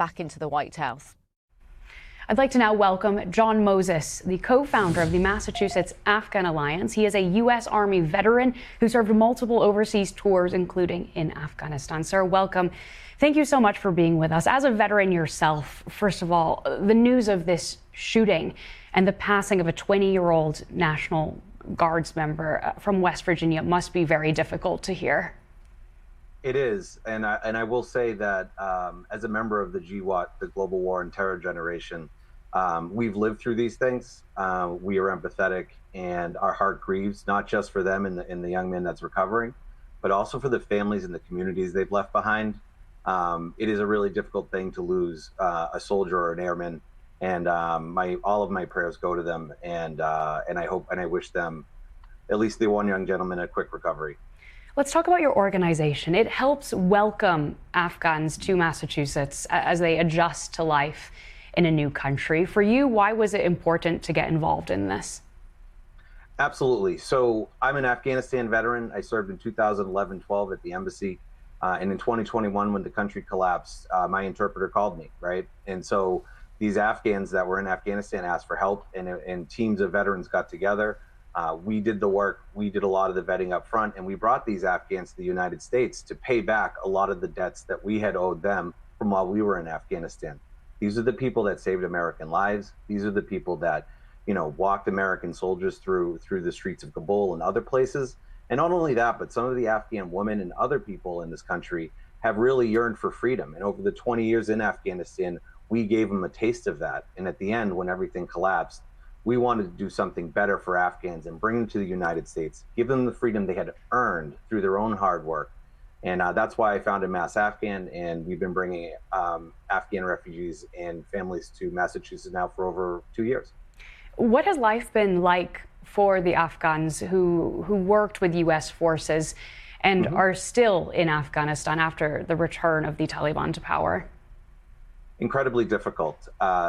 back into the White House. I'd like to now welcome John Moses, the co-founder of the Massachusetts Afghan Alliance. He is a U.S. Army veteran who served multiple overseas tours, including in Afghanistan. Sir, welcome. Thank you so much for being with us. As a veteran yourself, first of all, the news of this shooting and the passing of a 20-year-old National Guards member from West Virginia must be very difficult to hear. It is, and I will say that as a member of the GWOT, the Global War and Terror Generation, we've lived through these things. We are empathetic, and our heart grieves, not just for them and the young man that's recovering, but also for the families and the communities they've left behind. It is a really difficult thing to lose a soldier or an airman, and all of my prayers go to them, and I hope and I wish them, at least the one young gentleman, a quick recovery. Let's talk about your organization. It helps welcome Afghans to Massachusetts as they adjust to life in a new country. For you, why was it important to get involved in this? Absolutely. So I'm an Afghanistan veteran. I served in 2011-12 at the embassy. And in 2021, when the country collapsed, my interpreter called me, right? And so these Afghans that were in Afghanistan asked for help, and teams of veterans got together. We did the work. We did a lot of the vetting up front, and we brought these Afghans to the United States to pay back a lot of the debts that we had owed them from while we were in Afghanistan. These are the people that saved American lives. These are the people that, walked American soldiers through the streets of Kabul and other places. And not only that, but some of the Afghan women and other people in this country have really yearned for freedom. And over the 20 years in Afghanistan, we gave them a taste of that. And at the end, when everything collapsed, we wanted to do something better for Afghans and bring them to the United States, give them the freedom they had earned through their own hard work. And that's why I founded Mass Afghan, and we've been bringing Afghan refugees and families to Massachusetts now for over 2 years. What has life been like for the Afghans who worked with U.S. forces and are still in Afghanistan after the return of the Taliban to power? Incredibly difficult.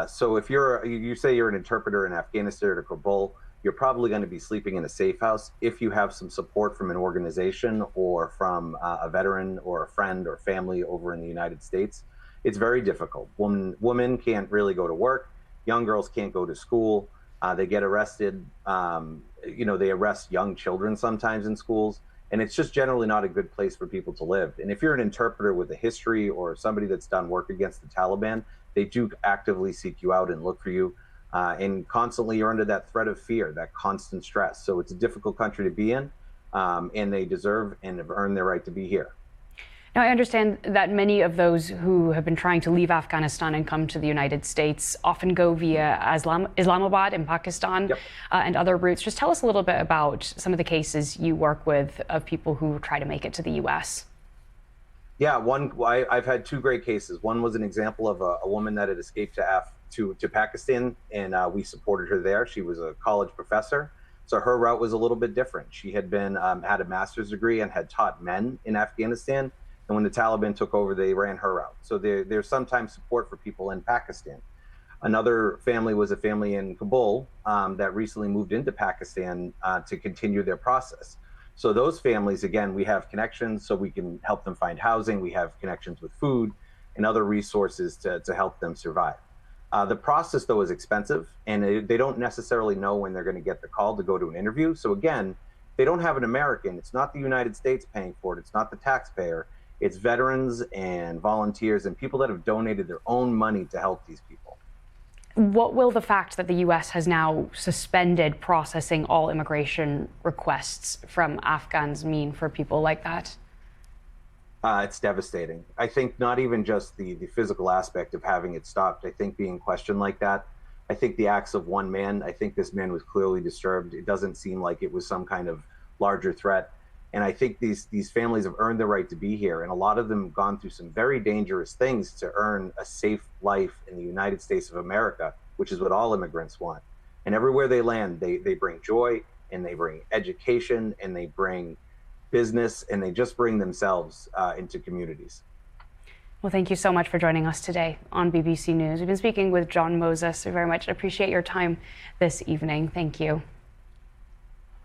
So if you say you're an interpreter in Afghanistan or Kabul, you're probably going to be sleeping in a safe house. If you have some support from an organization or from a veteran or a friend or family over in the United States, it's very difficult. Women can't really go to work. Young girls can't go to school. They get arrested. They arrest young children sometimes in schools. And it's just generally not a good place for people to live. And if you're an interpreter with a history or somebody that's done work against the Taliban, they do actively seek you out and look for you. And constantly you're under that threat of fear, that constant stress. So it's a difficult country to be in, and they deserve and have earned their right to be here. Now, I understand that many of those who have been trying to leave Afghanistan and come to the United States often go via Islamabad in Pakistan. Yep. And other routes. Just tell us a little bit about some of the cases you work with of people who try to make it to the U.S. Yeah, I've had two great cases. One was an example of a woman that had escaped to Pakistan, and we supported her there. She was a college professor, so her route was a little bit different. She had had a master's degree and had taught men in Afghanistan. And when the Taliban took over, they ran her route. So there's sometimes support for people in Pakistan. Another family was a family in Kabul that recently moved into Pakistan to continue their process. So those families, again, we have connections so we can help them find housing. We have connections with food and other resources to help them survive. The process, though, is expensive, and they don't necessarily know when they're going to get the call to go to an interview. So again, they don't have an American. It's not the United States paying for it. It's not the taxpayer. It's veterans and volunteers and people that have donated their own money to help these people. What will the fact that the U.S. has now suspended processing all immigration requests from Afghans mean for people like that? It's devastating. I think not even just the physical aspect of having it stopped. I think being questioned like that, I think the acts of one man, I think this man was clearly disturbed. It doesn't seem like it was some kind of larger threat. And I think these families have earned the right to be here. And a lot of them have gone through some very dangerous things to earn a safe life in the United States of America, which is what all immigrants want. And everywhere they land, they bring joy, and they bring education, and they bring business, and they just bring themselves into communities. Well, thank you so much for joining us today on BBC News. We've been speaking with John Moses. We very much appreciate your time this evening. Thank you.